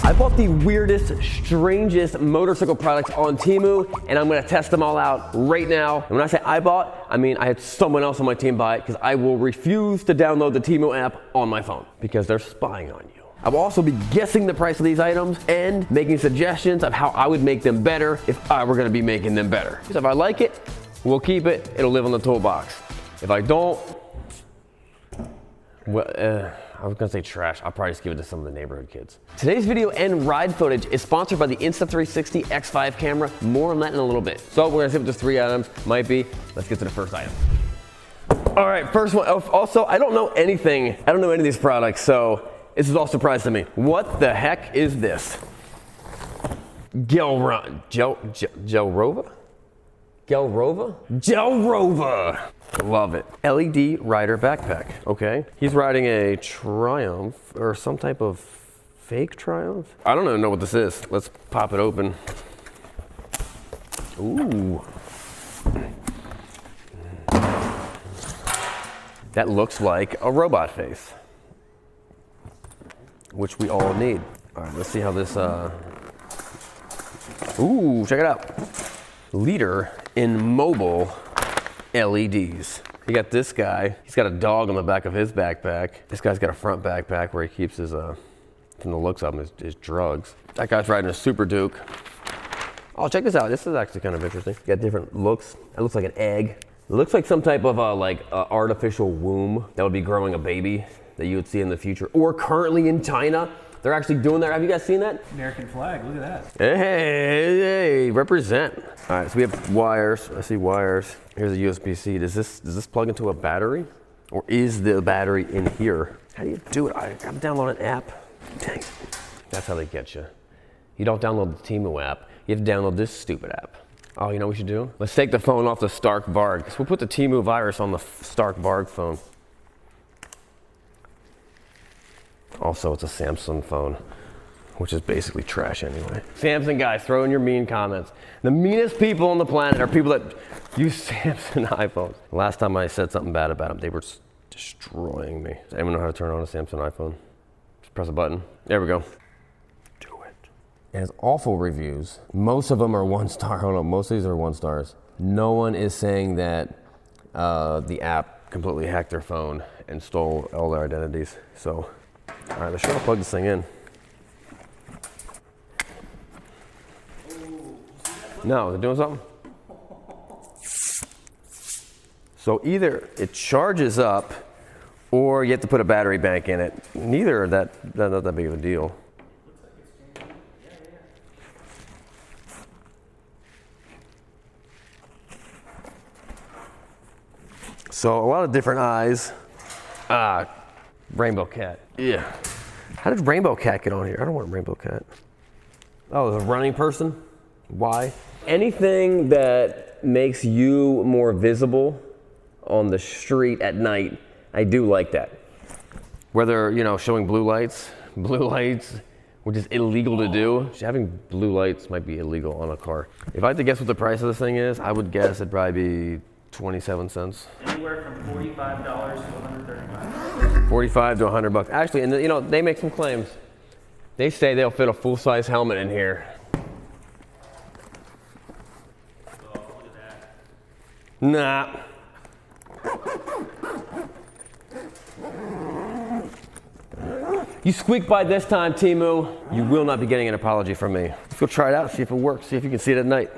I bought the weirdest, strangest motorcycle products on Temu, and I'm gonna test them all out right now. And when I say I bought, I mean I had someone else on my team buy it because I will refuse to download the Temu app on my phone because they're spying on you. I will also be guessing the price of these items and making suggestions of how I would make them better if I were gonna be making them better. Because if I like it, we'll keep it, it'll live on the toolbox. If I don't, well, I was gonna say trash. I'll probably just give it to some of the neighborhood kids. Today's video and ride footage is sponsored by the Insta360 X5 camera. More on that in a little bit. So we're gonna see what this 3 items might be. Let's get to the first item. All right, first one. Also, I don't know anything. I don't know any of these products, so this is all a surprise to me. What the heck is this? Gelrova? Gelrova. Love it. LED rider backpack. Okay. He's riding a Triumph or some type of fake Triumph. I don't even know what this is. Let's pop it open. Ooh. That looks like a robot face, which we all need. All right, let's see how this, ooh, check it out. Leader in mobile LEDs. You got this guy, he's got a dog on the back of his backpack. This guy's got a front backpack where he keeps his, from the looks of him, his drugs. That guy's riding a Super Duke. Oh, check this out. This is actually kind of interesting. You got different looks. It looks like an egg. It looks like some type of artificial womb that would be growing a baby that you would see in the future or currently in China. They're actually doing that. Have you guys seen that? American flag, look at that. Hey, represent. All right, so we have wires. I see wires. Here's a USB-C. Does this plug into a battery? Or is the battery in here? How do you do it? I gotta download an app. Dang. That's how they get you. You don't download the Temu app. You have to download this stupid app. Oh, you know what we should do? Let's take the phone off the Stark Varg. So we'll put the Temu virus on the Stark Varg phone. Also, it's a Samsung phone, which is basically trash anyway. Samsung guys, throw in your mean comments. The meanest people on the planet are people that use Samsung iPhones. Last time I said something bad about them, they were destroying me. Does anyone know how to turn on a Samsung iPhone? Just press a button. There we go. Do it. It has awful reviews. Most of them are 1 star. Hold on, most of these are 1 stars. No one is saying that the app completely hacked their phone and stole all their identities. So. All right, let's try to plug this thing in. No, they're doing something? So either it charges up or you have to put a battery bank in it. Neither are not that big of a deal. So a lot of different eyes. Rainbow Cat. Yeah. How did Rainbow Cat get on here? I don't want Rainbow Cat. Oh, the running person? Why? Anything that makes you more visible on the street at night, I do like that. Whether, showing blue lights, which is illegal to do. Having blue lights might be illegal on a car. If I had to guess what the price of this thing is, I would guess it'd probably be 27 cents. Anywhere from $45 to $135. 45 to 100 bucks. Actually, and they make some claims. They say they'll fit a full-size helmet in here. Oh, look at that. Nah. You squeak by this time, Temu. You will not be getting an apology from me. Let's go try it out, see if it works, see if you can see it at night.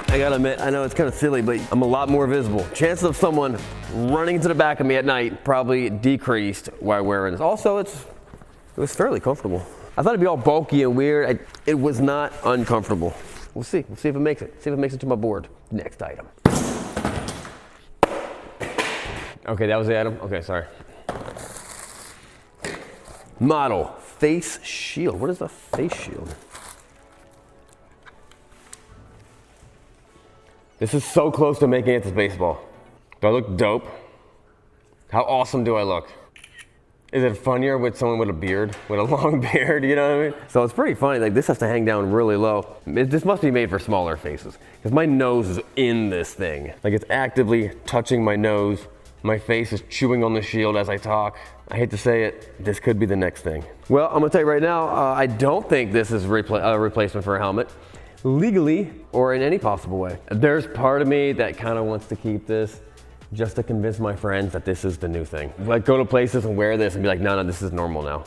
I gotta admit, I know it's kind of silly, but I'm a lot more visible. Chances of someone running into the back of me at night probably decreased while wearing this. Also, it was fairly comfortable. I thought it'd be all bulky and weird. It was not uncomfortable. We'll see if it makes it. See if it makes it to my board. Next item. Okay, that was the item? Okay, sorry. Model, face shield. What is a face shield? This is so close to making it to baseball. Do I look dope? How awesome do I look? Is it funnier with someone with a beard, with a long beard, you know what I mean? So it's pretty funny, like this has to hang down really low. This must be made for smaller faces, because my nose is in this thing. Like it's actively touching my nose. My face is chewing on the shield as I talk. I hate to say it, this could be the next thing. Well, I'm gonna tell you right now, I don't think this is a replacement for a helmet, legally or in any possible way. There's part of me that kind of wants to keep this just to convince my friends that this is the new thing. Like go to places and wear this and be like, no, this is normal now.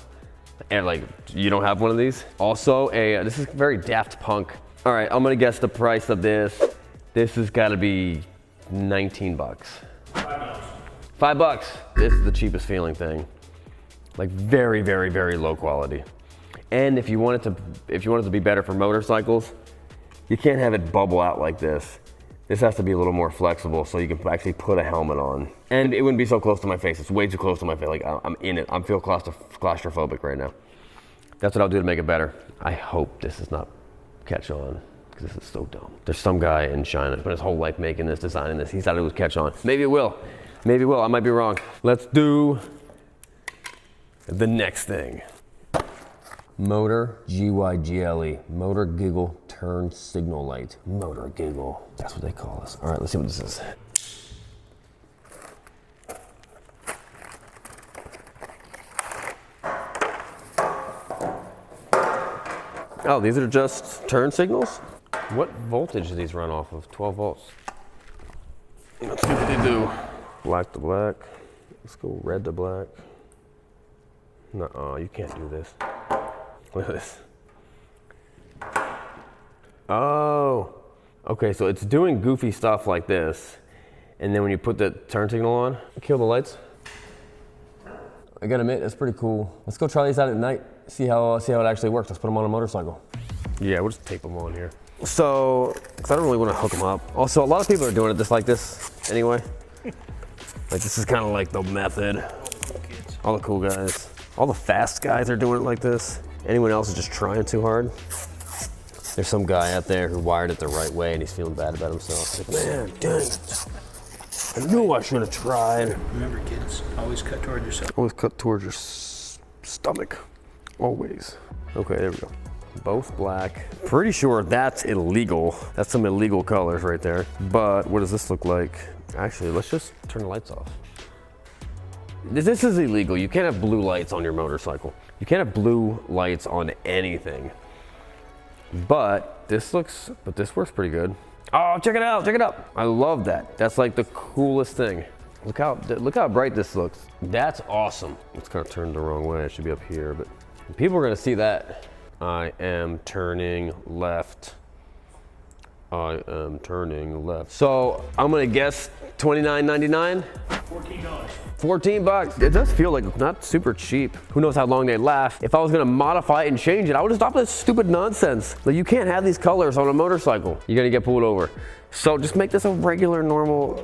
And like, you don't have one of these? Also, this is very Daft Punk. All right, I'm gonna guess the price of this. This has gotta be 19 bucks. $5. $5. This is the cheapest feeling thing. Like very, very, very low quality. And if you want it to be better for motorcycles, you can't have it bubble out like this. This has to be a little more flexible so you can actually put a helmet on. And it wouldn't be so close to my face. It's way too close to my face. Like I'm in it. I feel claustrophobic right now. That's what I'll do to make it better. I hope this does not catch on, because this is so dumb. There's some guy in China spent his whole life making this, designing this. He thought it would catch on. Maybe it will. Maybe it will. I might be wrong. Let's do the next thing. Motor GYGLE, motor giggle turn signal light. Motor giggle, that's what they call us. All right, let's see what this is. Oh, these are just turn signals? What voltage do these run off of? 12 volts. Let's see what they do. Black to black. Let's go red to black. No, you can't do this. Look at this. Oh, okay, so it's doing goofy stuff like this, and then when you put the turn signal on, kill the lights. I gotta admit, that's pretty cool. Let's go try these out at night, see how it actually works. Let's put them on a motorcycle. Yeah, we'll just tape them on here. So, because I don't really want to hook them up. Also, a lot of people are doing it just like this anyway. Like this is kind of like the method. All the cool guys. All the fast guys are doing it like this. Anyone else is just trying too hard. There's some guy out there who wired it the right way and he's feeling bad about himself. He's like, man, dang it. I knew I should have tried. Remember, kids, always cut towards yourself. Always cut towards your stomach. Always. Okay, there we go. Both black. Pretty sure that's illegal. That's some illegal colors right there. But what does this look like? Actually, let's just turn the lights off. This is illegal. You can't have blue lights on your motorcycle. You can't have blue lights on anything. But this works pretty good. Oh, check it out, check it out. I love that. That's like the coolest thing. Look how bright this looks. That's awesome. It's kind of turned the wrong way. It should be up here, but people are gonna see that. I am turning left. I am turning left. So I'm gonna guess $29.99. $14. 14 bucks. It does feel like not super cheap. Who knows how long they last. If I was gonna modify it and change it, I would just stop this stupid nonsense. Like you can't have these colors on a motorcycle. You're gonna get pulled over. So just make this a regular, normal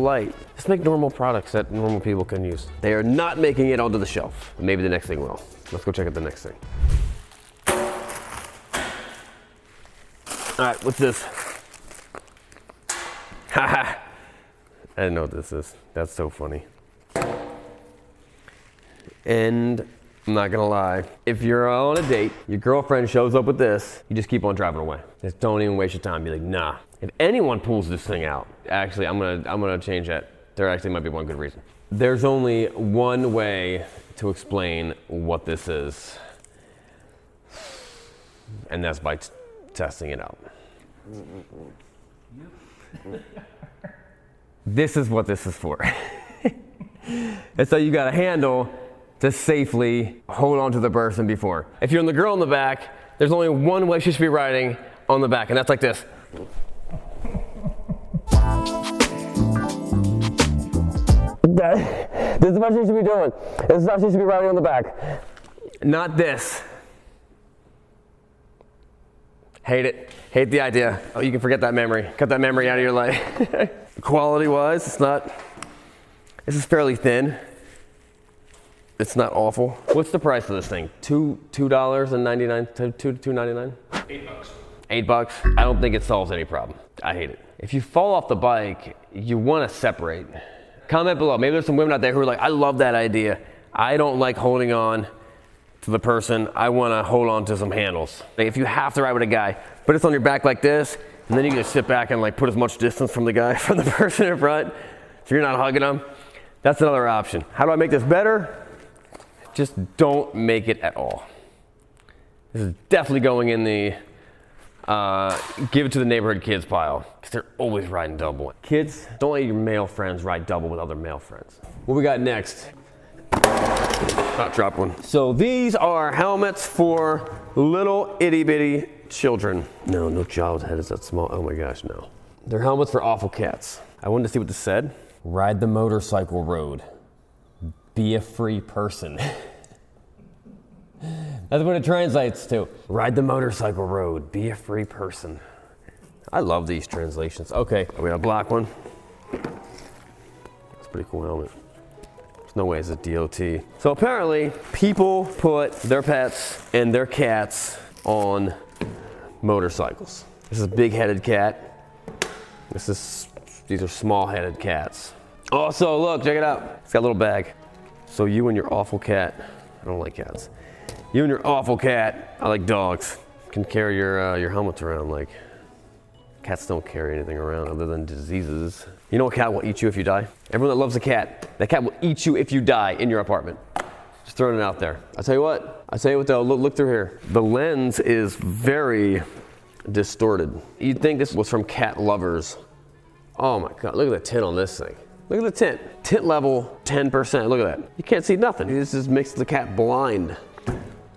light. Just make normal products that normal people can use. They are not making it onto the shelf. Maybe the next thing will. Let's go check out the next thing. All right, what's this? Haha. I didn't know what this is. That's so funny. And I'm not gonna lie, if you're on a date, your girlfriend shows up with this, you just keep on driving away. Just don't even waste your time. Be like, nah. If anyone pulls this thing out, actually, I'm gonna change that. There actually might be one good reason. There's only one way to explain what this is, and that's by testing it out. This is what this is for. And so you got a handle to safely hold on to the person before. If you're on the girl in the back, there's only one way she should be riding on the back, and that's like this. This is what she should be doing. This is how she should be riding on the back. Not this. Hate it. Hate the idea. Oh, you can forget that memory. Cut that memory out of your life. Quality-wise, it's not. This is fairly thin. It's not awful. What's the price of this thing? $2.99. $2.99. $8. I don't think it solves any problem. I hate it. If you fall off the bike, you want to separate. Comment below. Maybe there's some women out there who are like, I love that idea. I don't like holding on to the person. I want to hold on to some handles. Like if you have to ride with a guy, put it on your back like this, and then you can just sit back and like put as much distance from the guy, from the person in front, so you're not hugging them. That's another option. How do I make this better? Just don't make it at all. This is definitely going in the give it to the neighborhood kids pile, because they're always riding double. Kids, don't let your male friends ride double with other male friends. What we got next? Not drop one. So these are helmets for little itty bitty children. No, no child's head is that small. Oh my gosh, no. They're helmets for awful cats. I wanted to see what this said. Ride the motorcycle road. Be a free person. That's what it translates to. Ride the motorcycle road. Be a free person. I love these translations. Okay, we got a black one. That's a pretty cool helmet. There's no way it's a DOT. So apparently, people put their pets and their cats on motorcycles. This is a big-headed cat. These are small-headed cats. Also, look, check it out. It's got a little bag. So you and your awful cat, I don't like cats. You and your awful cat, I like dogs, can carry your helmets around. Like, cats don't carry anything around other than diseases. You know a cat will eat you if you die? Everyone that loves a cat, that cat will eat you if you die in your apartment. Just throwing it out there. I'll tell you what though, look through here. The lens is very distorted. You'd think this was from cat lovers. Oh my God, look at the tint on this thing. Look at the tint. Tint level, 10%, look at that. You can't see nothing. This just makes the cat blind.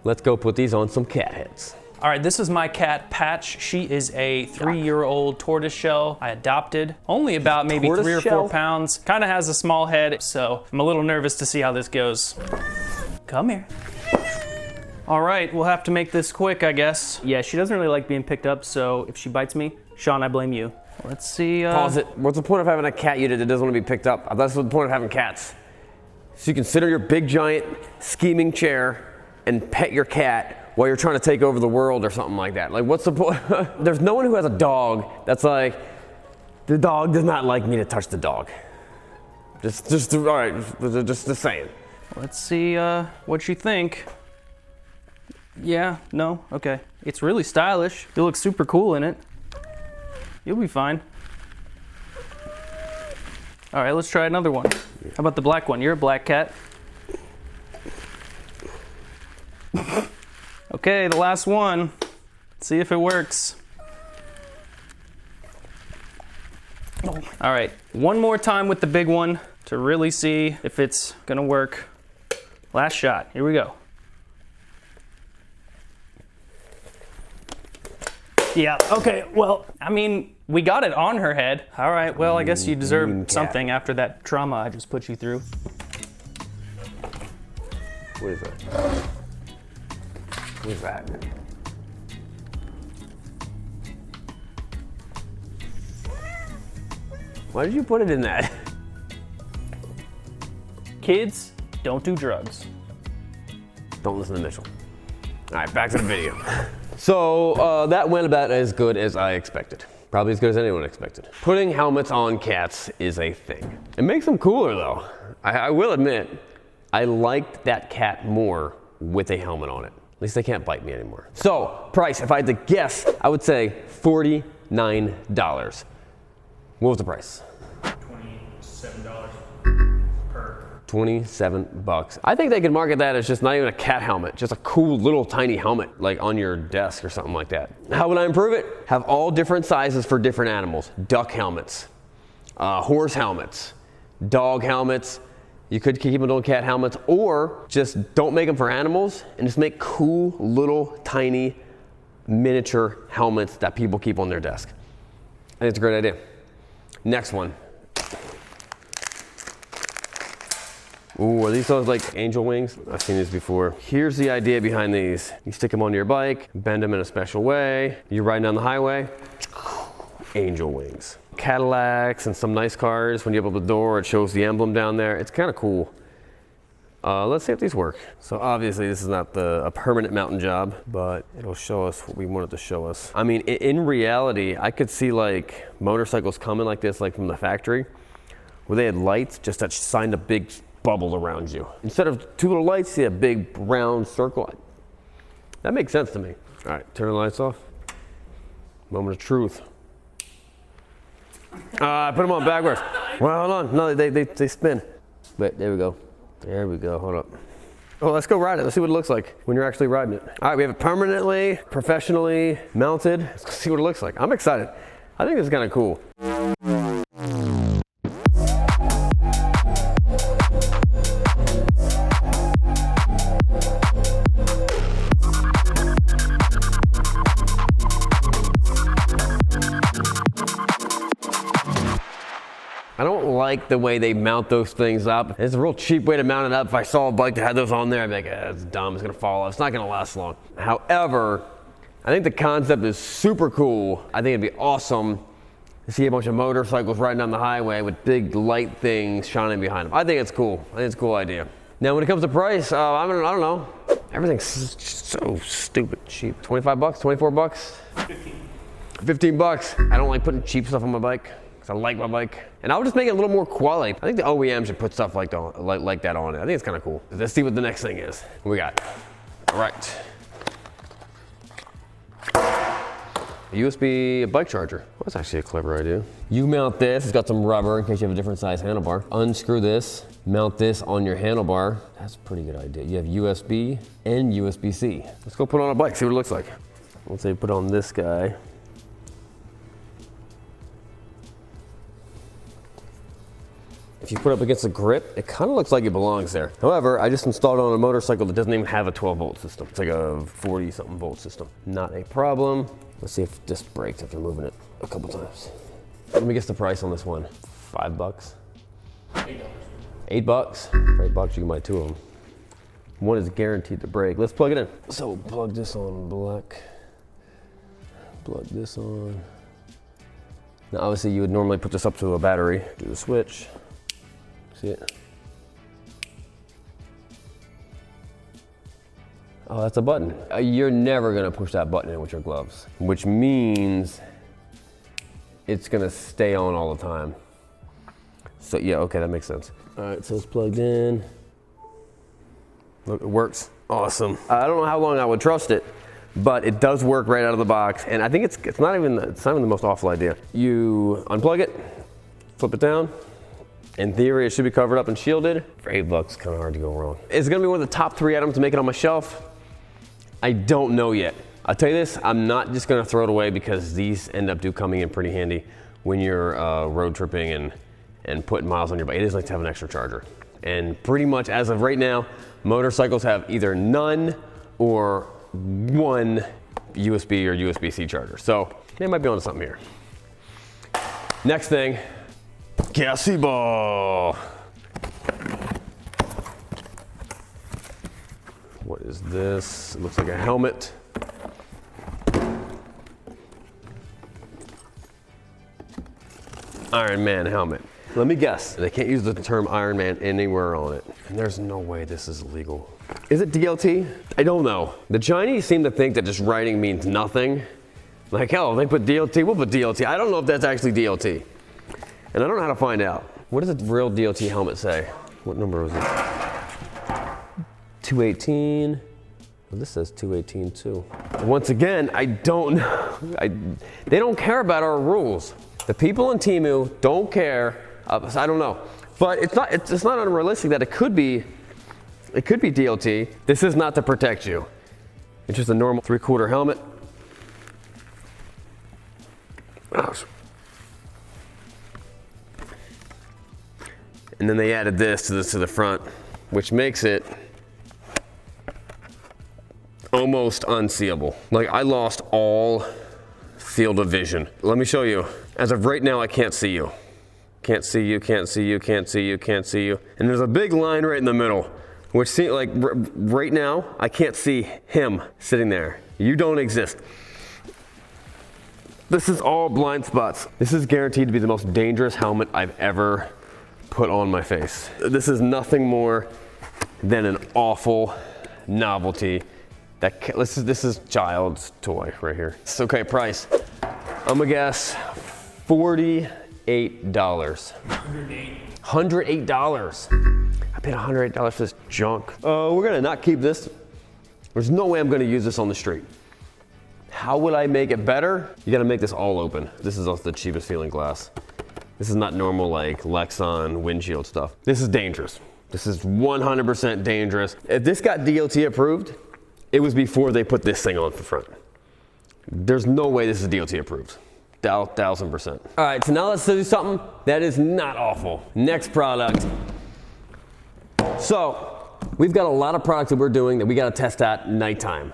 Let's go put these on some cat heads. All right, this is my cat, Patch. She is a 3-year-old tortoiseshell I adopted. Only about maybe 3 or 4 pounds. Kind of has a small head, so I'm a little nervous to see how this goes. Come here. All right, we'll have to make this quick, I guess. Yeah, she doesn't really like being picked up, so if she bites me, Sean, I blame you. Let's see. Pause it. What's the point of having a cat unit that doesn't want to be picked up? That's the point of having cats. So you can sit on your big, giant, scheming chair and pet your cat while you're trying to take over the world or something like that. Like, what's the point? There's no one who has a dog that's like, the dog does not like me to touch the dog. All right, just saying. Let's see what you think. Yeah, no, okay. It's really stylish. You look super cool in it. You'll be fine. All right, let's try another one. How about the black one? You're a black cat. Okay, the last one. Let's see if it works. All right, one more time with the big one to really see if it's gonna work. Last shot, here we go. Yeah, okay, well, I mean, we got it on her head. All right, well, I guess you deserve something after that trauma I just put you through. What is that? What is that? Why did you put it in that? Kids, don't do drugs. Don't listen to Mitchell. All right, back to the video. So that went about as good as I expected. Probably as good as anyone expected. Putting helmets on cats is a thing. It makes them cooler though. I will admit, I liked that cat more with a helmet on it. At least they can't bite me anymore. So, price, if I had to guess, I would say $49. What was the price? $27 per. 27 bucks. I think they could market that as just not even a cat helmet, just a cool little tiny helmet like on your desk or something like that. How would I improve it? Have all different sizes for different animals. Duck helmets, horse helmets, dog helmets. You could keep them on cat helmets, or just don't make them for animals and just make cool little tiny miniature helmets that people keep on their desk. I think it's a great idea. Next one. Ooh, are these those like angel wings? I've seen these before. Here's the idea behind these. You stick them onto your bike, bend them in a special way. You're riding down the highway, angel wings. Cadillacs and some nice cars, when you open up the door, it shows the emblem down there. It's kind of cool. Let's see if these work. So obviously this is not a permanent mountain job, but it'll show us what we want it to show us. I mean, in reality, I could see like motorcycles coming like this, like from the factory, where they had lights just that shined a big bubbles around you. Instead of two little lights, see a big round circle. That makes sense to me. All right, turn the lights off. Moment of truth. I put them on backwards. Well, hold on. No, they spin. But there we go. There we go. Hold up. Oh, let's go ride it. Let's see what it looks like when you're actually riding it. All right, we have it permanently, professionally mounted. Let's see what it looks like. I'm excited. I think this is kind of cool. I don't like the way they mount those things up. It's a real cheap way to mount it up. If I saw a bike that had those on there, I'd be like, it's dumb, it's gonna fall off. It's not gonna last long. However, I think the concept is super cool. I think it'd be awesome to see a bunch of motorcycles riding down the highway with big light things shining behind them. I think it's cool. I think it's a cool idea. Now, when it comes to price, I don't know. Everything's so stupid cheap. 25 bucks, 24 bucks? 15 bucks. I don't like putting cheap stuff on my bike. I like my bike. And I'll just make it a little more quality. I think the OEM should put stuff like that on it. I think it's kind of cool. Let's see what the next thing is. What we got? All right. A USB bike charger. Well, that's actually a clever idea. You mount this, it's got some rubber in case you have a different size handlebar. Unscrew this, mount this on your handlebar. That's a pretty good idea. You have USB and USB-C. Let's go put it on a bike, see what it looks like. Let's say put on this guy. If you put it up against the grip, it kind of looks like it belongs there. However, I just installed it on a motorcycle that doesn't even have a 12 volt system. It's like a 40 something volt system. Not a problem. Let's see if this breaks after moving it a couple times. Let me guess the price on this one. $5? $8. $8? For $8 you can buy two of them. One is guaranteed to break. Let's plug it in. So plug this on black. Plug this on. Now obviously you would normally put this up to a battery. Do the switch. See it? Oh, that's a button. You're never gonna push that button in with your gloves, which means it's gonna stay on all the time. So yeah, okay, that makes sense. All right, so it's plugged in. Look, it works. Awesome. I don't know how long I would trust it, but it does work right out of the box, and I think it's not even the most awful idea. You unplug it, flip it down. In theory, it should be covered up and shielded. For $8, kind of hard to go wrong. It's gonna be one of the top 3 items to make it on my shelf. I don't know yet. I'll tell you this, I'm not just gonna throw it away because these end up coming in pretty handy when you're road tripping and putting miles on your bike. It is nice to have an extra charger. And pretty much as of right now, motorcycles have either none or one USB or USB-C charger. So they might be onto something here. Next thing, gassy ball. What is this? It looks like a helmet. Iron Man helmet. Let me guess, they can't use the term Iron Man anywhere on it. And there's no way this is legal. Is it DLT? I don't know. The Chinese seem to think that just writing means nothing. Like, hell, they put DLT, we'll put DLT. I don't know if that's actually DLT. And I don't know how to find out. What does a real DLT helmet say? What number was it? 218. Well, this says 218 too. Once again, I don't know. They don't care about our rules. The people in Temu don't care. I don't know. But it's not unrealistic that it could be DLT. This is not to protect you. It's just a normal 3/4 helmet. And then they added this to the front, which makes it almost unseeable. Like, I lost all field of vision. Let me show you. As of right now, I can't see you. Can't see you, can't see you, can't see you, can't see you. And there's a big line right in the middle, which seems like right now, I can't see him sitting there. You don't exist. This is all blind spots. This is guaranteed to be the most dangerous helmet I've ever put on my face. This is nothing more than an awful novelty. This is child's toy right here. It's okay, price. I'm gonna guess $48. $108. I paid $108 for this junk. Oh, we're gonna not keep this. There's no way I'm gonna use this on the street. How would I make it better? You gotta make this all open. This is also the cheapest feeling glass. This is not normal like Lexan windshield stuff. This is dangerous. This is 100% dangerous. If this got DOT approved, it was before they put this thing on for front. There's no way this is DOT approved. 1000%. All right, so now let's do something that is not awful. Next product. So, we've got a lot of products that we're doing that we gotta test at nighttime.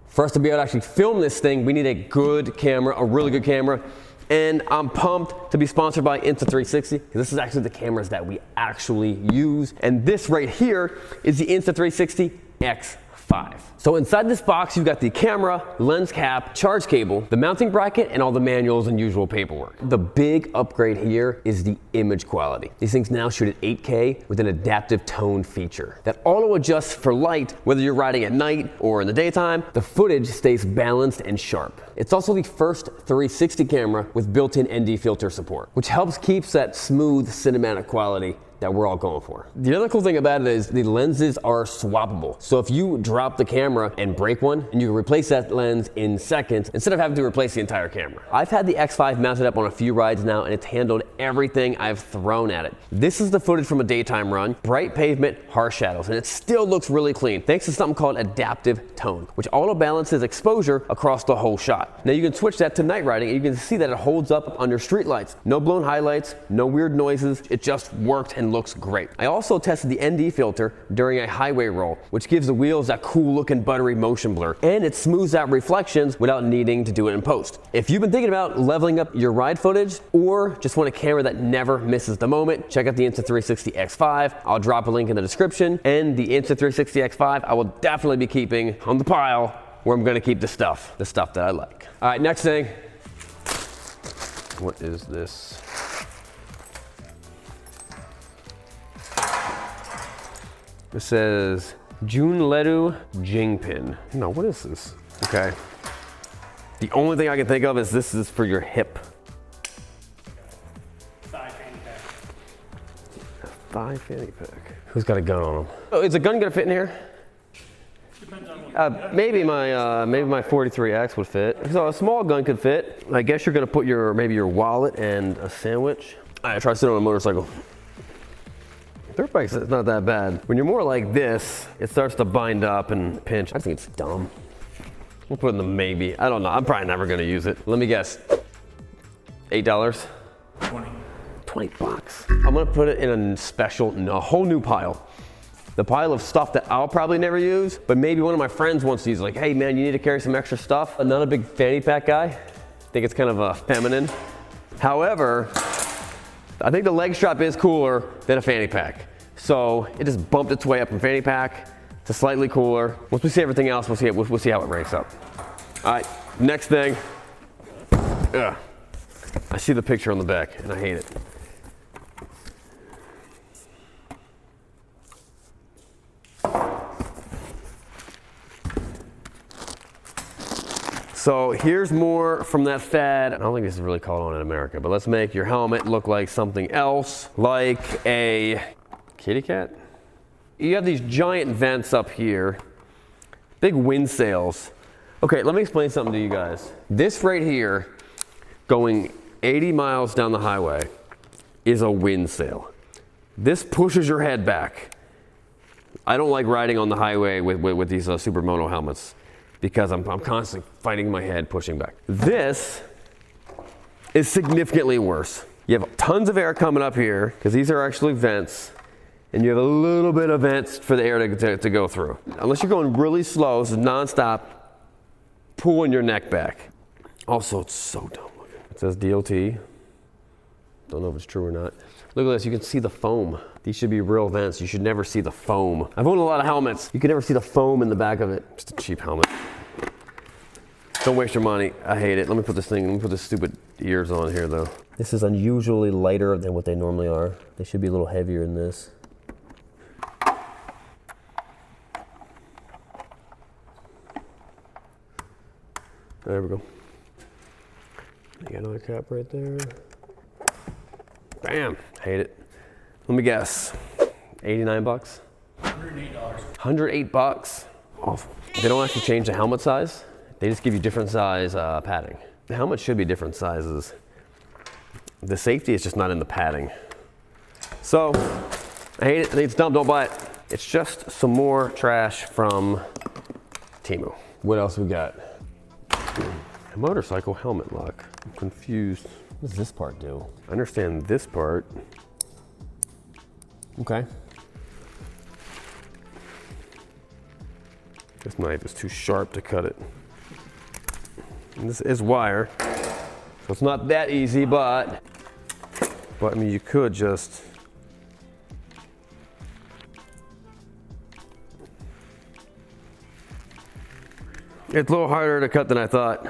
For us to be able to actually film this thing, we need a good camera, a really good camera. And I'm pumped to be sponsored by Insta360, because this is actually the cameras that we actually use. And this right here is the Insta360 X5. So inside this box, you've got the camera, lens cap, charge cable, the mounting bracket, and all the manuals and usual paperwork. The big upgrade here is the image quality. These things now shoot at 8K with an adaptive tone feature that auto adjusts for light, whether you're riding at night or in the daytime. The footage stays balanced and sharp. It's also the first 360 camera with built-in ND filter support, which helps keep that smooth cinematic quality that we're all going for. The other cool thing about it is the lenses are swappable. So if you drop the camera and break one, and you can replace that lens in seconds instead of having to replace the entire camera. I've had the X5 mounted up on a few rides now, and it's handled everything I've thrown at it. This is the footage from a daytime run, bright pavement, harsh shadows, and it still looks really clean thanks to something called adaptive tone, which auto balances exposure across the whole shot. Now you can switch that to night riding, and you can see that it holds up under street lights. No blown highlights, no weird noises. It just worked and looks great. I also tested the ND filter during a highway roll, which gives the wheels that cool looking buttery motion blur, and it smooths out reflections without needing to do it in post. If you've been thinking about leveling up your ride footage, or just want a camera that never misses the moment, check out the Insta360 X5. I'll drop a link in the description, and the Insta360 X5 I will definitely be keeping on the pile where I'm gonna keep the stuff that I like. All right, next thing. What is this? It says Junledu Jingpin. No, what is this? Okay. The only thing I can think of is this is for your hip. Thigh fanny pack. Thigh fanny pack. Who's got a gun on him? Oh, is a gun gonna fit in here? Depends on what Maybe my 43X would fit. So a small gun could fit. I guess you're gonna put maybe your wallet and a sandwich. All right, try to sit on a motorcycle. Dirt bikes, it's not that bad. When you're more like this, it starts to bind up and pinch. I think it's dumb. We'll put it in the maybe. I don't know. I'm probably never gonna use it. Let me guess. $8? 20 bucks. I'm gonna put it in a whole new pile. The pile of stuff that I'll probably never use, but maybe one of my friends wants to use. Like, hey man, you need to carry some extra stuff. I'm not a big fanny pack guy. I think it's kind of feminine. However, I think the leg strap is cooler than a fanny pack. So it just bumped its way up from fanny pack to slightly cooler. Once we see everything else, we'll see how it ranks up. All right, next thing. Ugh. I see the picture on the back and I hate it. So here's more from that fad. I don't think this is really called on in America, but let's make your helmet look like something else, like a kitty cat. You have these giant vents up here, big wind sails. Okay, let me explain something to you guys. This right here, going 80 miles down the highway, is a wind sail. This pushes your head back. I don't like riding on the highway with these Supermoto helmets, because I'm constantly fighting my head, pushing back. This is significantly worse. You have tons of air coming up here, because these are actually vents, and you have a little bit of vents for the air to go through. Unless you're going really slow, so nonstop, pulling your neck back. Also, it's so dumb looking. It says DOT. Don't know if it's true or not. Look at this, you can see the foam. These should be real vents. You should never see the foam. I've owned a lot of helmets. You can never see the foam in the back of it. Just a cheap helmet. Don't waste your money. I hate it. Let me put this stupid ears on here though. This is unusually lighter than what they normally are. They should be a little heavier than this. There we go. You got another cap right there. Bam, hate it. Let me guess. 89 bucks? $108. 108 bucks. Awful. They don't actually change the helmet size. They just give you different size padding. The helmet should be different sizes. The safety is just not in the padding. So, I hate it. I think it's dumb. Don't buy it. It's just some more trash from Temu. What else we got? A motorcycle helmet lock. I'm confused. What does this part do? I understand this part. Okay. This knife is too sharp to cut it. And this is wire, so it's not that easy, but I mean, you could just. It's a little harder to cut than I thought.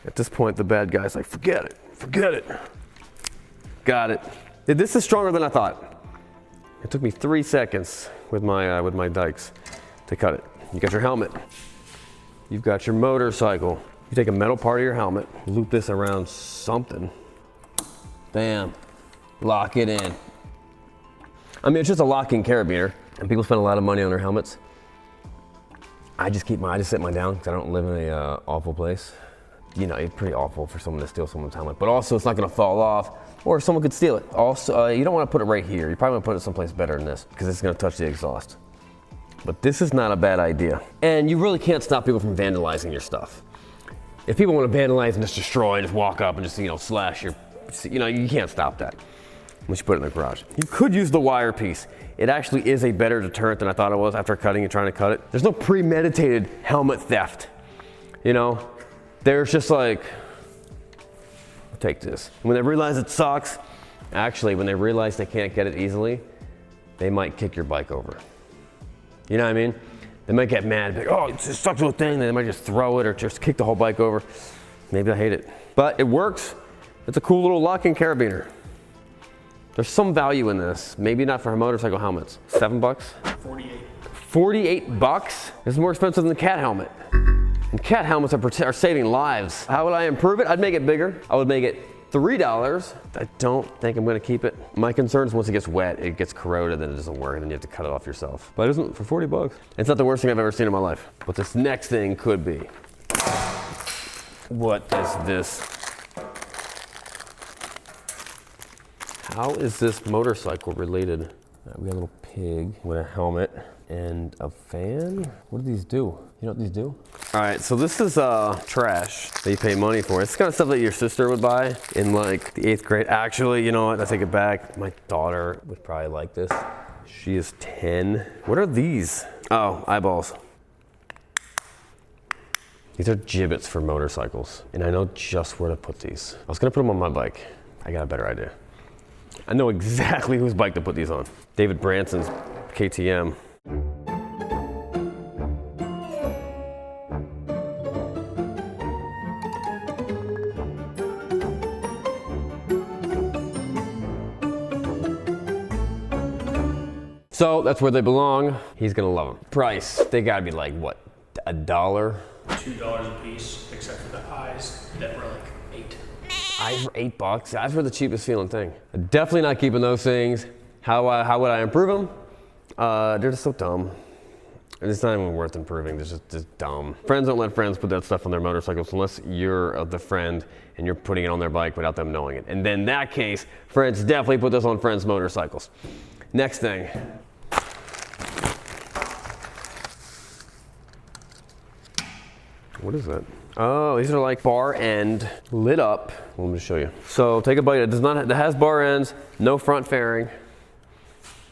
At this point, the bad guy's like, forget it. Got it. This is stronger than I thought. It took me 3 seconds with my dikes to cut it. You got your helmet. You've got your motorcycle. You take a metal part of your helmet, loop this around something. Bam. Lock it in. I mean, it's just a locking carabiner, and people spend a lot of money on their helmets. I just sit mine down because I don't live in a awful place. You know, it's pretty awful for someone to steal someone's helmet, but also it's not gonna fall off, or someone could steal it. Also, you don't wanna put it right here. You probably wanna put it someplace better than this, because it's gonna touch the exhaust. But this is not a bad idea. And you really can't stop people from vandalizing your stuff. If people wanna vandalize and just destroy and just walk up and just, slash your, you can't stop that unless you put it in the garage. You could use the wire piece. It actually is a better deterrent than I thought it was after cutting and trying to cut it. There's no premeditated helmet theft. There's just like, I'll take this. When they realize it sucks, actually, when they realize they can't get it easily, they might kick your bike over. You know what I mean? They might get mad, like, oh, it's stuck to a thing. They might just throw it or just kick the whole bike over. Maybe I hate it. But it works. It's a cool little locking carabiner. There's some value in this. Maybe not for motorcycle helmets. $7? 48. 48 bucks? This is more expensive than the cat helmet. And cat helmets are saving lives. How would I improve it? I'd make it bigger. I would make it $3. I don't think I'm gonna keep it. My concern is once it gets wet, it gets corroded, then it doesn't work, and then you have to cut it off yourself. But it isn't for 40 bucks. It's not the worst thing I've ever seen in my life. But this next thing could be. What is this? How is this motorcycle related? We got a little pig with a helmet and a fan. What do these do? You know what these do? All right, so this is trash that you pay money for. It's kind of stuff that your sister would buy in like the 8th grade. Actually, you know what? I take it back. My daughter would probably like this. She is 10. What are these? Oh, eyeballs. These are gibbets for motorcycles, and I know just where to put these. I was gonna put them on my bike. I got a better idea. I know exactly whose bike to put these on. David Branson's KTM. So that's where they belong. He's gonna love them. Price, they gotta be like, what, $1? $2 a piece, except for the eyes that were like 8. Eyes were $8. Eyes were the cheapest feeling thing. Definitely not keeping those things. How would I improve them? They're just so dumb. It's not even worth improving. They're just dumb. Friends don't let friends put that stuff on their motorcycles unless you're the friend and you're putting it on their bike without them knowing it. And then in that case, friends definitely put this on friends' motorcycles. Next thing. What is that? Oh, these are like bar end, lit up. Let me show you. So take a bike that has bar ends, no front fairing,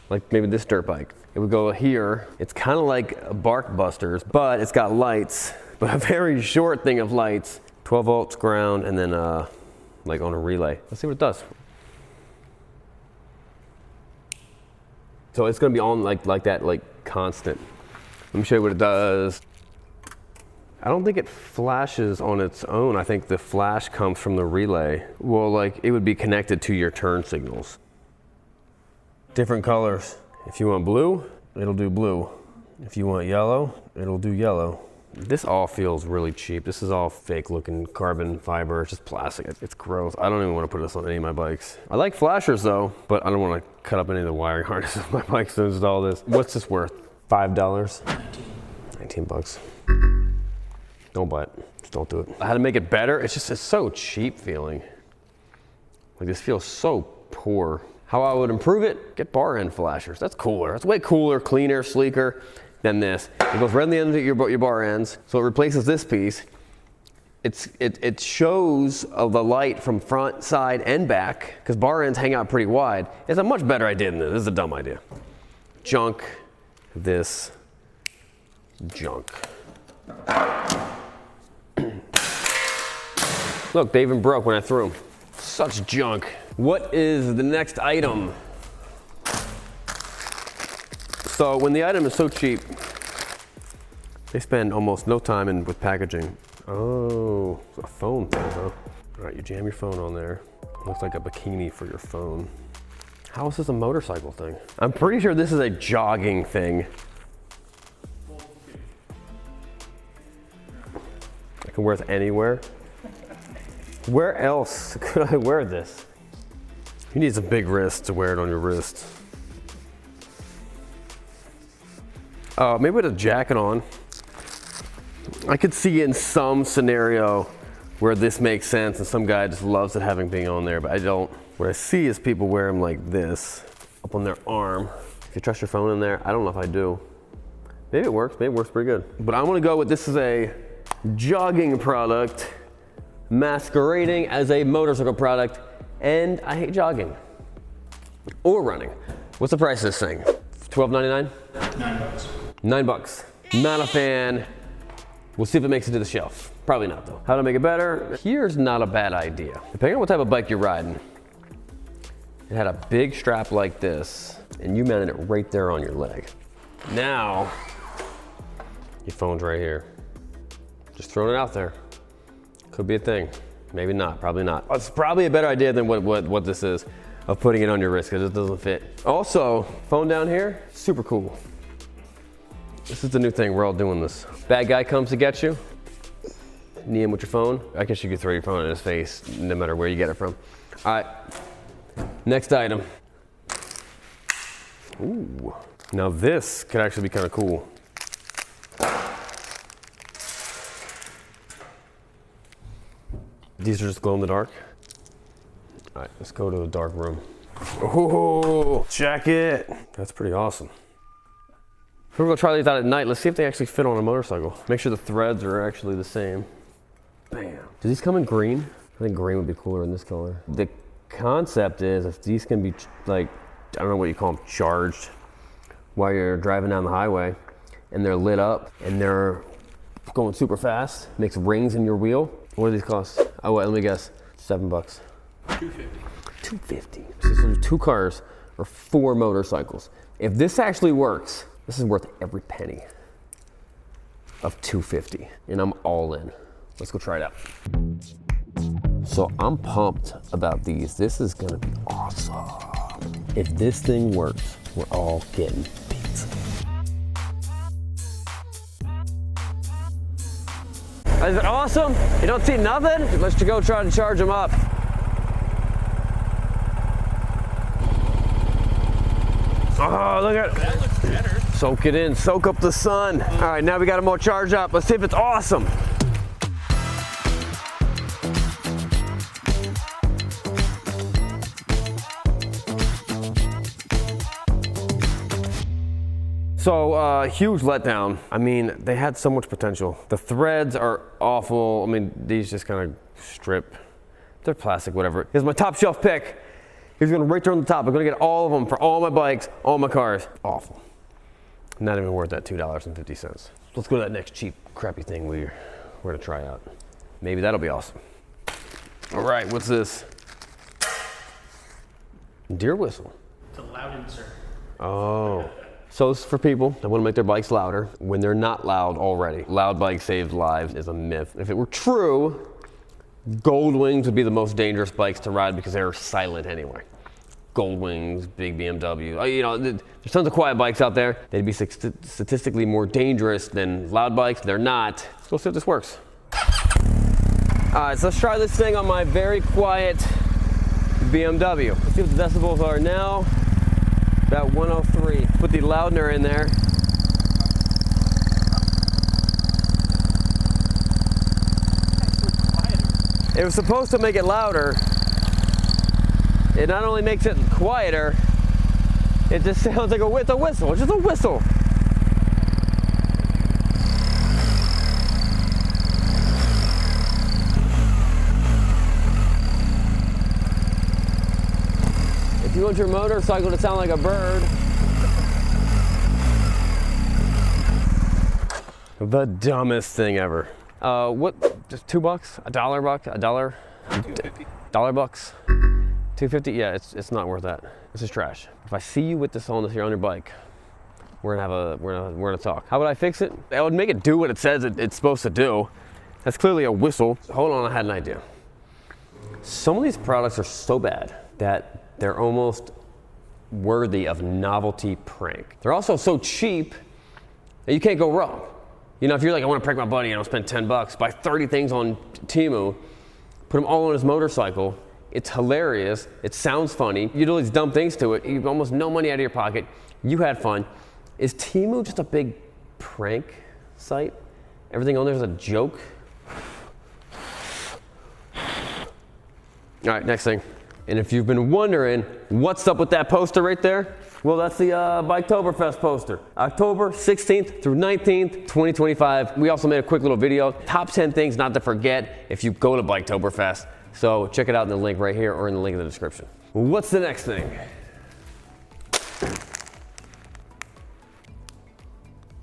like maybe this dirt bike. It would go here. It's kind of like a Bark Busters, but it's got lights, but a very short thing of lights. 12 volts ground, and then like on a relay. Let's see what it does. So it's gonna be on like that, like constant. Let me show you what it does. I don't think it flashes on its own. I think the flash comes from the relay. Well, like it would be connected to your turn signals. Different colors. If you want blue, it'll do blue. If you want yellow, it'll do yellow. This all feels really cheap. This is all fake looking carbon fiber. It's just plastic. It's gross. I don't even want to put this on any of my bikes. I like flashers though, but I don't want to cut up any of the wiring harnesses of my bikes to install this. What's this worth? $5? 19 bucks. Don't buy it. Just don't do it. How to make it better? It's so cheap feeling. Like this feels so poor. How I would improve it? Get bar end flashers. That's cooler. That's way cooler, cleaner, sleeker than this. It goes right in the end of your bar ends, so it replaces this piece. It shows the light from front, side, and back, because bar ends hang out pretty wide. It's a much better idea than this. This is a dumb idea. Junk. This. Junk. Look, they even broke when I threw them. Such junk. What is the next item? So when the item is so cheap, they spend almost no time with packaging. Oh, it's a phone thing, huh? All right, you jam your phone on there. Looks like a bikini for your phone. How is this a motorcycle thing? I'm pretty sure this is a jogging thing. I can wear this anywhere. Where else could I wear this? You need some big wrists to wear it on your wrist. Maybe with a jacket on. I could see in some scenario where this makes sense and some guy just loves it having being on there, but I don't. What I see is people wear them like this, up on their arm. If you trust your phone in there, I don't know if I do. Maybe it works, maybe it works pretty good. But I'm gonna go with this is a jogging product masquerading as a motorcycle product, and I hate jogging or running. What's the price of this thing? $12.99? $9. $9. Not a fan. We'll see if it makes it to the shelf. Probably not though. How to make it better? Here's not a bad idea. Depending on what type of bike you're riding, it had a big strap like this, and you mounted it right there on your leg. Now, your phone's right here. Just throwing it out there. Could be a thing. Maybe not, probably not. It's probably a better idea than what this is, of putting it on your wrist, because it doesn't fit. Also, phone down here, super cool. This is the new thing, we're all doing this. Bad guy comes to get you, knee him with your phone. I guess you could throw your phone in his face, no matter where you get it from. All right, next item. Ooh, now this could actually be kind of cool. These are just glow in the dark. All right, let's go to the dark room. Oh, check it. That's pretty awesome. We're gonna try these out at night. Let's see if they actually fit on a motorcycle. Make sure the threads are actually the same. Bam. Do these come in green? I think green would be cooler than this color. The concept is if these can be like, I don't know what you call them, charged while you're driving down the highway and they're lit up and they're going super fast, makes rings in your wheel. What do these cost? Oh, wait, let me guess. $7. $250. $250. So there's 2 cars or 4 motorcycles. If this actually works, this is worth every penny of $250, and I'm all in. Let's go try it out. So I'm pumped about these. This is gonna be awesome. If this thing works, we're all getting pizza. Is it awesome? You don't see nothing? Let's go try to charge them up. Oh, look at it. That looks better. Soak it in, soak up the sun. All right, now we got them all charged up. Let's see if it's awesome. So, huge letdown. I mean, they had so much potential. The threads are awful. I mean, these just kind of strip. They're plastic, whatever. Here's my top shelf pick. Here's gonna right there on the top. I'm gonna get all of them for all my bikes, all my cars. Awful. Not even worth that $2.50. Let's go to that next cheap, crappy thing we're gonna try out. Maybe that'll be awesome. All right, what's this? Deer whistle. It's a loud insert. Oh. So it's for people that want to make their bikes louder when they're not loud already. Loud bike saves lives is a myth. If it were true, Gold Wings would be the most dangerous bikes to ride because they're silent anyway. Gold Wings, big BMW. You know, there's tons of quiet bikes out there. They'd be statistically more dangerous than loud bikes. They're not. Let's go see if this works. All right, so let's try this thing on my very quiet BMW. Let's see what the decibels are now. About 103. Put the loudener in there. It was supposed to make it louder. It not only makes it quieter, it just sounds like a whistle. It's just a whistle. If you want your motorcycle to sound like a bird, the dumbest thing ever. What? Just $2? $1? $1 bucks? $2.50? Yeah, it's not worth that. This is trash. If I see you with this on your bike, we're gonna talk. How would I fix it? I would make it do what it says it's supposed to do. That's clearly a whistle. Hold on, I had an idea. Some of these products are so bad that they're almost worthy of novelty prank. They're also so cheap that you can't go wrong. You know, if you're like, I want to prank my buddy and I'll spend $10, buy 30 things on Temu, put them all on his motorcycle. It's hilarious. It sounds funny. You do all these dumb things to it. You have almost no money out of your pocket. You had fun. Is Temu just a big prank site? Everything on there is a joke? All right, next thing. And if you've been wondering what's up with that poster right there, well, that's the Biketoberfest poster. October 16th through 19th, 2025. We also made a quick little video. Top 10 things not to forget if you go to Biketoberfest. So check it out in the link right here or in the link in the description. What's the next thing?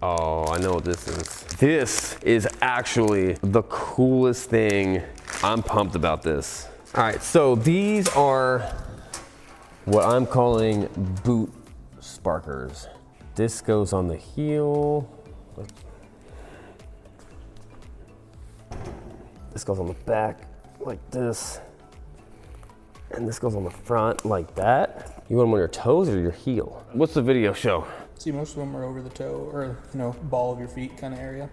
Oh, I know what this is. This is actually the coolest thing. I'm pumped about this. All right, so these are what I'm calling boot sparkers. This goes on the heel. This goes on the back like this. And this goes on the front like that. You want them on your toes or your heel? What's the video show? See, most of them are over the toe or, ball of your feet kind of area.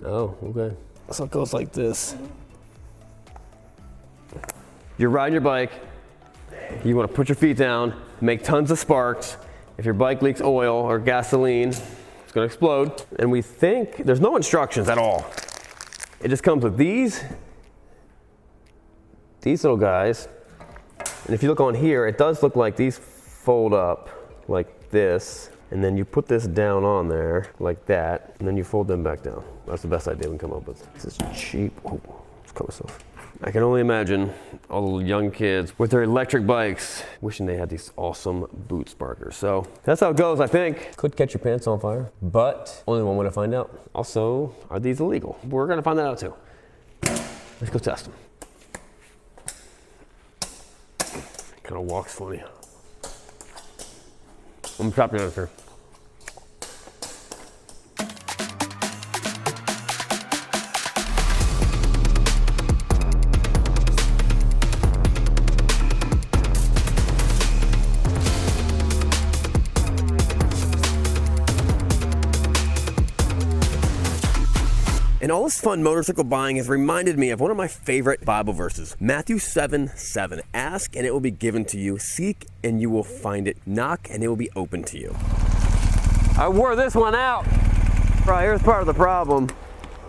Oh, okay. So it goes like this. You're riding your bike, you want to put your feet down, make tons of sparks. If your bike leaks oil or gasoline, it's going to explode. And we think there's no instructions at all. It just comes with these little guys. And if you look on here, it does look like these fold up like this. And then you put this down on there like that, and then you fold them back down. That's the best idea we can come up with. This is cheap. Oh, it's cut myself. I can only imagine all the young kids with their electric bikes wishing they had these awesome boot sparkers. So that's how it goes, I think. Could catch your pants on fire, but only one way to find out. Also, are these illegal? We're gonna find that out too. Let's go test them. Kind of walks funny. I'm chopping out here. And all this fun motorcycle buying has reminded me of one of my favorite Bible verses. Matthew 7:7. Ask and it will be given to you. Seek and you will find it. Knock and it will be open to you. I wore this one out. Right, here's part of the problem.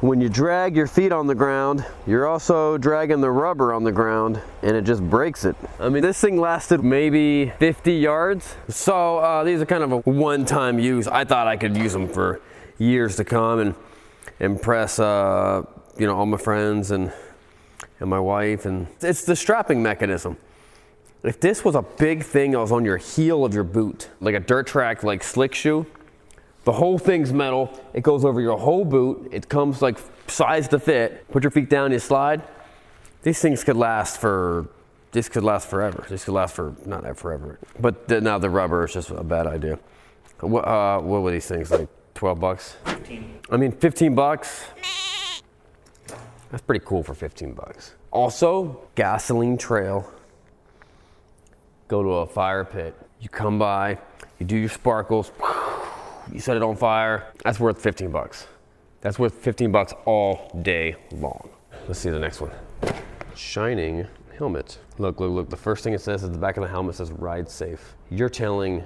When you drag your feet on the ground, you're also dragging the rubber on the ground and it just breaks it. I mean, this thing lasted maybe 50 yards. So these are kind of a one-time use. I thought I could use them for years to come and impress all my friends and my wife. And it's the strapping mechanism. If this was a big thing that was on your heel of your boot, like a dirt track, like slick shoe, the whole thing's metal. It goes over your whole boot. It comes like size to fit. Put your feet down, you slide. These things could last forever. This could last for, not forever. But now the rubber is just a bad idea. What were these things, like $12? 15. I mean, $15? That's pretty cool for $15. Also, gasoline trail go to a fire pit. You come by, you do your sparkles, you set it on fire. That's worth 15 bucks. That's worth 15 bucks all day long. Let's see the next one. Shining helmet. Look, look, look. The first thing it says at the back of the helmet says ride safe. You're telling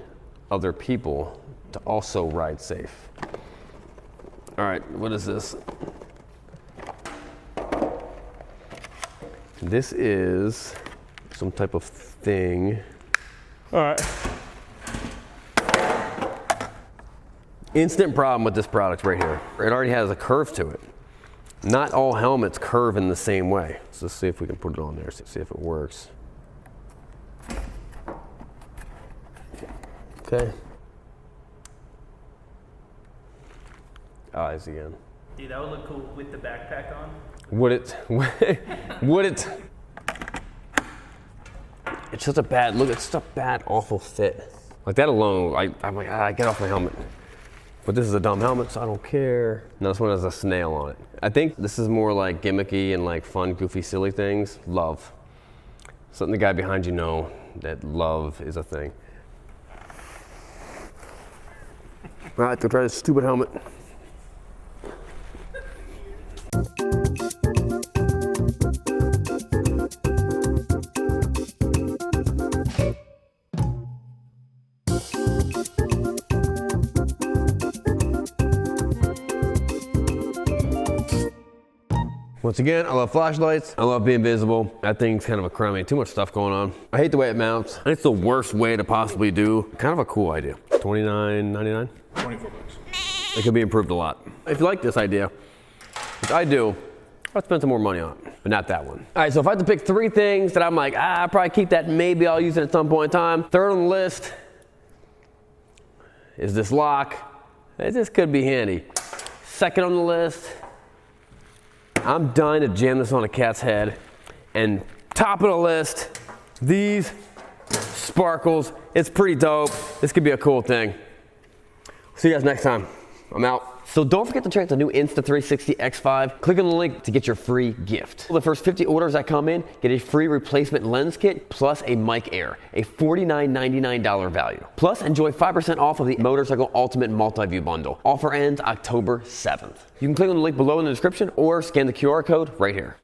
other people to also ride safe. All right, what is this? This is some type of thing. All right. Instant problem with this product right here. It already has a curve to it. Not all helmets curve in the same way. So let's see if we can put it on there, see if it works. Okay. Eyes again. Dude, that would look cool with the backpack on. Would it? Would it? It's such a bad look. It's such a bad, awful fit. Like that alone, I'm like, get off my helmet. But this is a dumb helmet, so I don't care. No, this one has a snail on it. I think this is more like gimmicky and like fun, goofy, silly things. Love. Something the guy behind you know that love is a thing. All right, to try this stupid helmet. Once again, I love flashlights. I love being visible. That thing's kind of a crummy, too much stuff going on. I hate the way it mounts. It's the worst way to possibly do. Kind of a cool idea. $29.99? 24 bucks. It could be improved a lot. If you like this idea, which I do, I'll spend some more money on it, but not that one. All right, so if I had to pick 3 things that I'm like, I'll probably keep that, maybe I'll use it at some point in time. Third on the list is this lock. This could be handy. Second on the list, I'm dying to jam this on a cat's head. And top of the list, these sparkles. It's pretty dope. This could be a cool thing. See you guys next time. I'm out. So don't forget to check the new Insta360 X5. Click on the link to get your free gift. The first 50 orders that come in get a free replacement lens kit plus a mic air, a $49.99 value. Plus enjoy 5% off of the Motorcycle Ultimate Multi-View Bundle. Offer ends October 7th. You can click on the link below in the description or scan the QR code right here.